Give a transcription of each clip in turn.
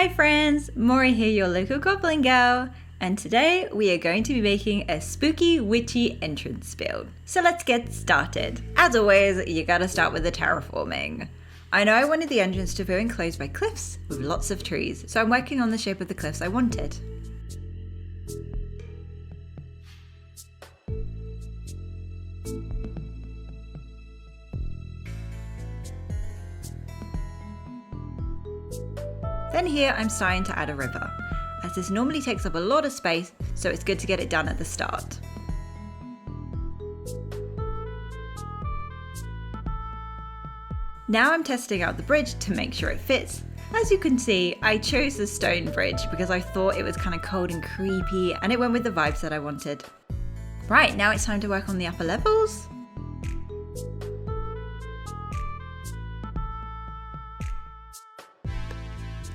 Hi friends, Maury here, your local goblin girl, and today we are going to be making a spooky witchy entrance build. So let's get started. As always, you gotta start with the terraforming. I know I wanted the entrance to feel enclosed by cliffs with lots of trees, so I'm working on the shape of the cliffs I wanted. Then here I'm starting to add a river, as this normally takes up a lot of space, so it's good to get it done at the start. Now I'm testing out the bridge to make sure it fits. As you can see, I chose the stone bridge because I thought it was kind of cold and creepy and it went with the vibes that I wanted. Right, now it's time to work on the upper levels.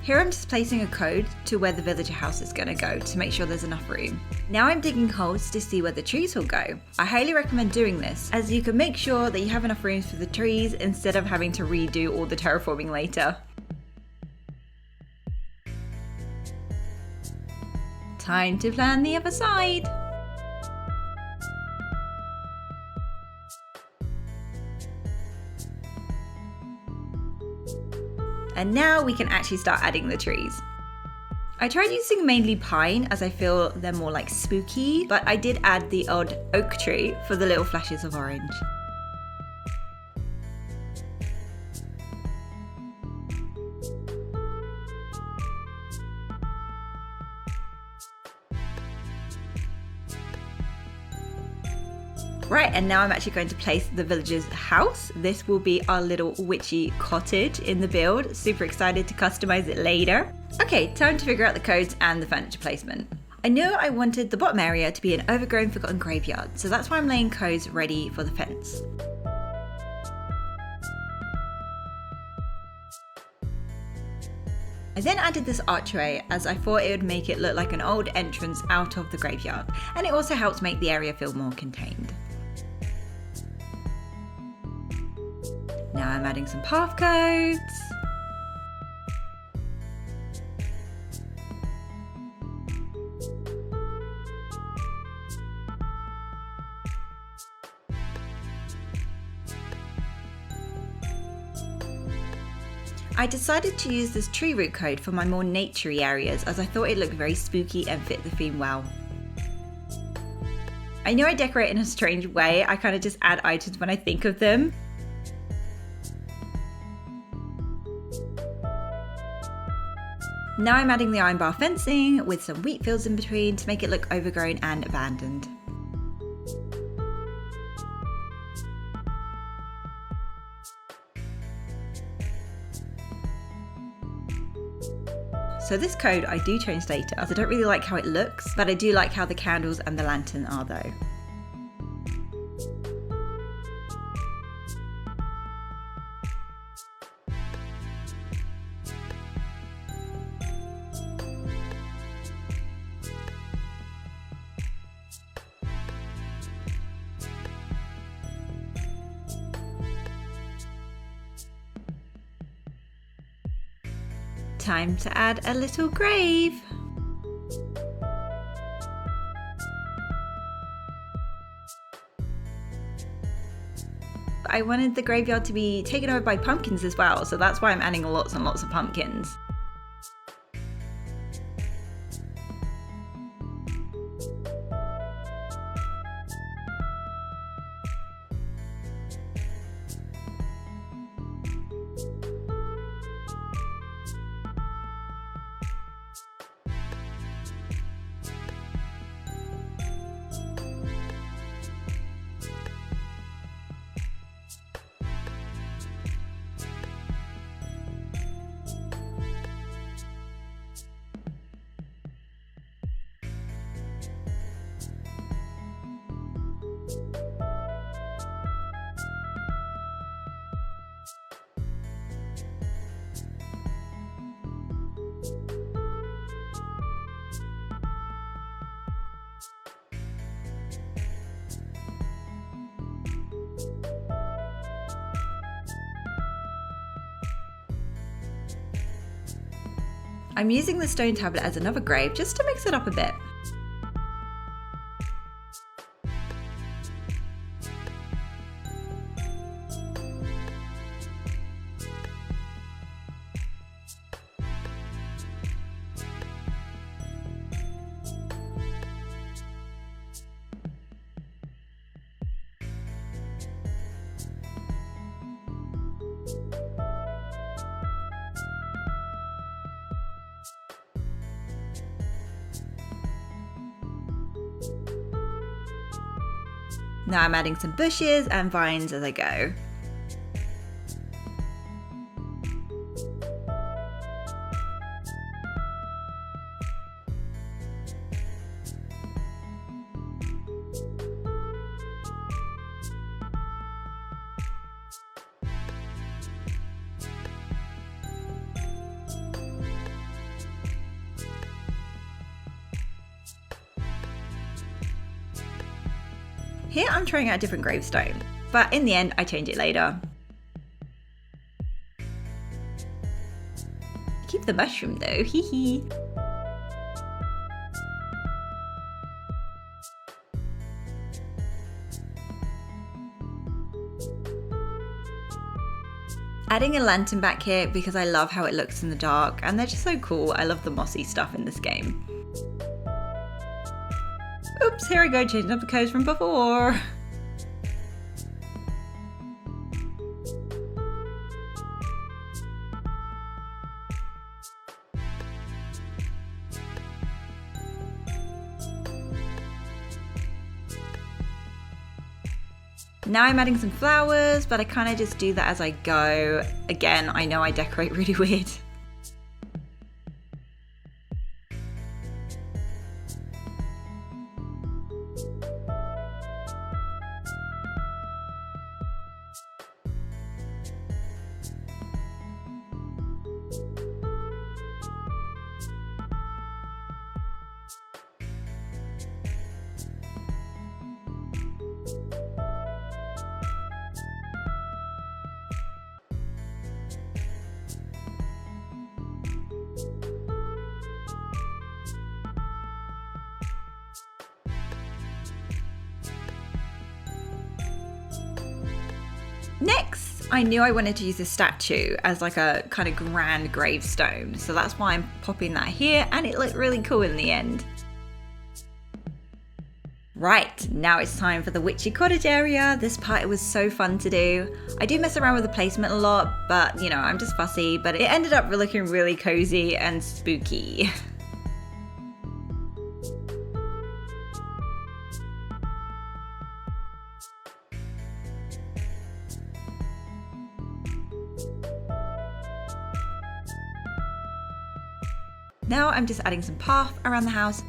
Here I'm just placing a code to where the villager house is going to go to make sure there's enough room. Now I'm digging holes to see where the trees will go. I highly recommend doing this as you can make sure that you have enough room for the trees instead of having to redo all the terraforming later. Time to plan the other side. And now we can actually start adding the trees. I tried using mainly pine as I feel they're more like spooky, but I did add the odd oak tree for the little flashes of orange. Right, and now I'm actually going to place the villager's house. This will be our little witchy cottage in the build. Super excited to customize it later. Okay, time to figure out the codes and the furniture placement. I knew I wanted the bottom area to be an overgrown forgotten graveyard, so that's why I'm laying codes ready for the fence. I then added this archway as I thought it would make it look like an old entrance out of the graveyard, and it also helps make the area feel more contained. Now I'm adding some path codes. I decided to use this tree root code for my more naturey areas as I thought it looked very spooky and fit the theme well. I know I decorate in a strange way, I kind of just add items when I think of them. Now I'm adding the iron bar fencing with some wheat fields in between to make it look overgrown and abandoned. So this code I do change later as I don't really like how it looks, but I do like how the candles and the lantern are though. Time to add a little grave. I wanted the graveyard to be taken over by pumpkins as well, so that's why I'm adding lots and lots of pumpkins. I'm using the stone tablet as another grave just to mix it up a bit. Now I'm adding some bushes and vines as I go. Here I'm trying out a different gravestone, but in the end I change it later. Keep the mushroom though, hee hee. Adding a lantern back here because I love how it looks in the dark and they're just so cool. I love the mossy stuff in this game. Oops, here I go, changing up the codes from before. Now I'm adding some flowers, but I kind of just do that as I go. Again, I know I decorate really weird. Next, I knew I wanted to use this statue as like a kind of grand gravestone, so that's why I'm popping that here, and it looked really cool in the end. Right, now it's time for the Witchy Cottage area. This part was so fun to do. I do mess around with the placement a lot, but you know, I'm just fussy, but it ended up looking really cozy and spooky. Now I'm just adding some path around the house.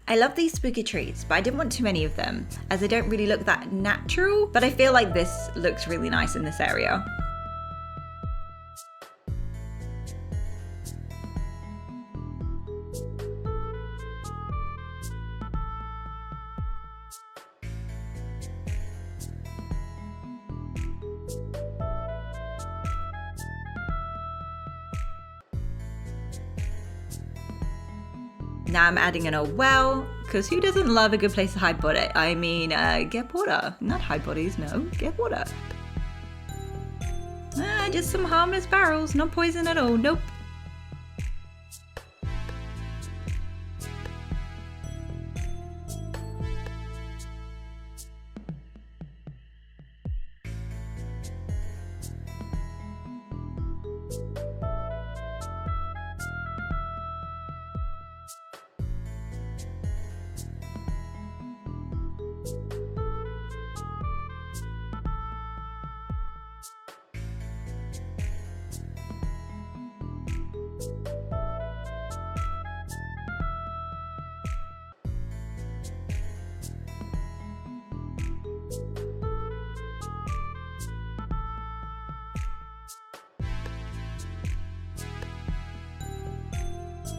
I love these spooky trees, but I didn't want too many of them, as they don't really look that natural, but I feel like this looks really nice in this area. Now I'm adding in a well, because who doesn't love a good place to hide body? I mean, get water. Not hide bodies, no, get water. Just some harmless barrels, not poison at all, nope.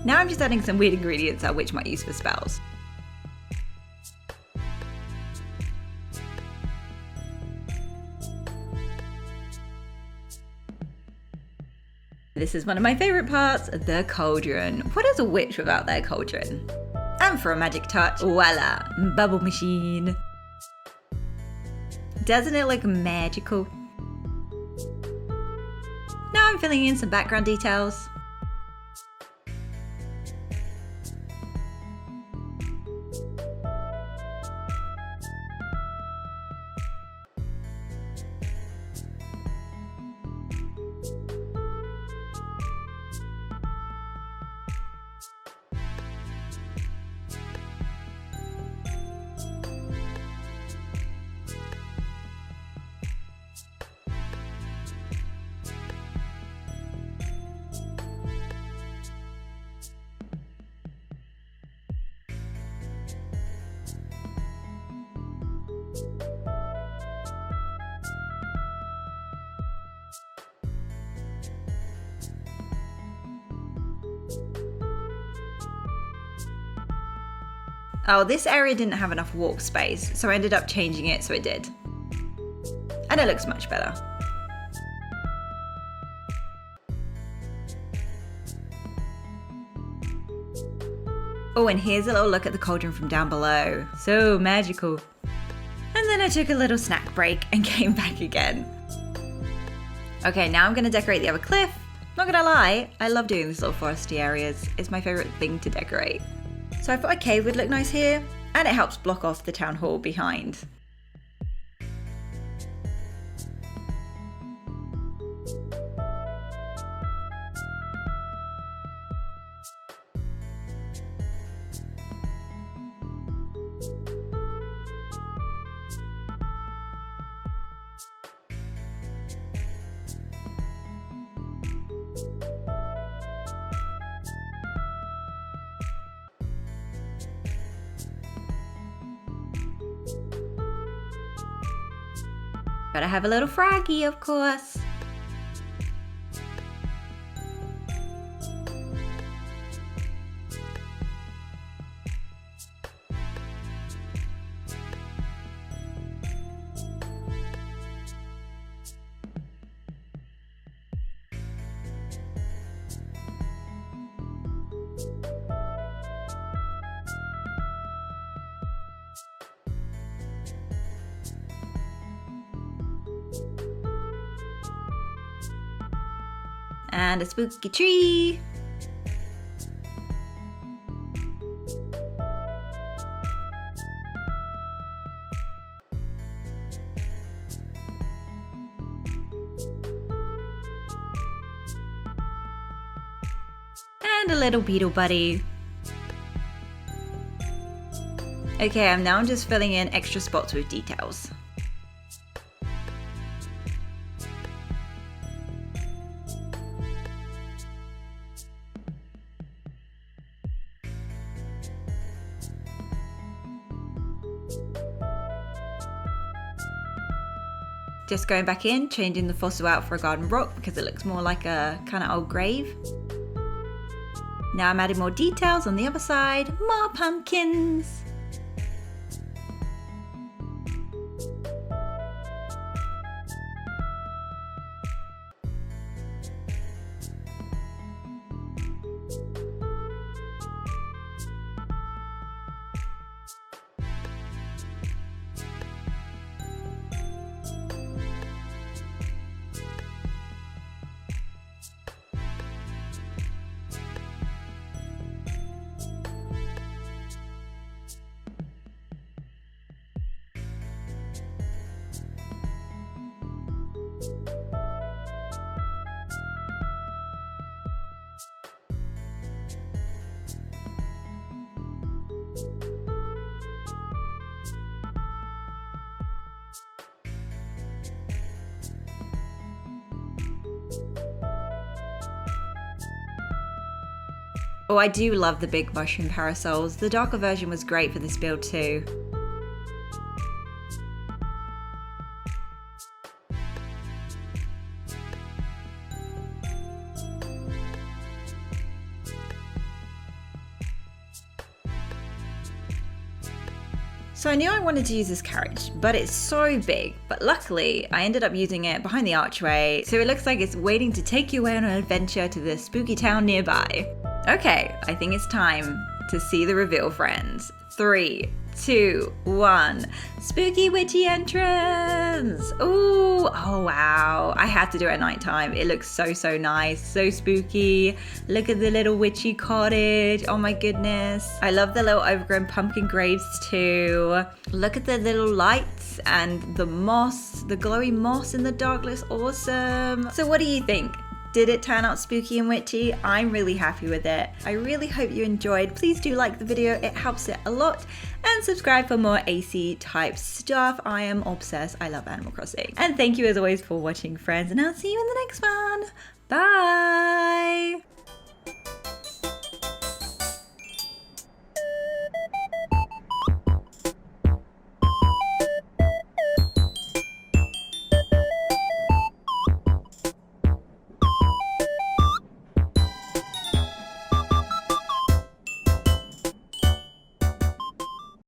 Now I'm just adding some weird ingredients our witch might use for spells. This is one of my favourite parts, the cauldron. What is a witch without their cauldron? And for a magic touch, voila, bubble machine. Doesn't it look magical? Now I'm filling in some background details. Oh, this area didn't have enough walk space, so I ended up changing it so it did. And it looks much better. Oh, and here's a little look at the cauldron from down below. So magical. And then I took a little snack break and came back again. Okay, now I'm gonna decorate the other cliff. Not gonna lie, I love doing these little foresty areas. It's my favorite thing to decorate. So I thought a cave would look nice here, and it helps block off the town hall behind. Gotta have a little froggy, of course. And a spooky tree. And a little beetle buddy. Okay, I'm just filling in extra spots with details. Just going back in, changing the fossil out for a garden rock because it looks more like a kind of old grave. Now I'm adding more details on the other side, more pumpkins. Oh, I do love the big mushroom parasols. The darker version was great for this build too. So I knew I wanted to use this carriage, but it's so big. But luckily, I ended up using it behind the archway, so it looks like it's waiting to take you away on an adventure to the spooky town nearby. Okay, I think it's time to see the reveal, friends. 3, 2, 1. Spooky witchy entrance! Ooh, oh wow. I had to do it at nighttime. It looks so nice, so spooky. Look at the little witchy cottage. Oh my goodness. I love the little overgrown pumpkin graves too. Look at the little lights and the moss, the glowy moss in the dark looks awesome. So what do you think? Did it turn out spooky and witchy? I'm really happy with it. I really hope you enjoyed. Please do like the video, it helps it a lot. And subscribe for more AC type stuff. I am obsessed. I love Animal Crossing. And thank you as always for watching, friends, and I'll see you in the next one. Bye!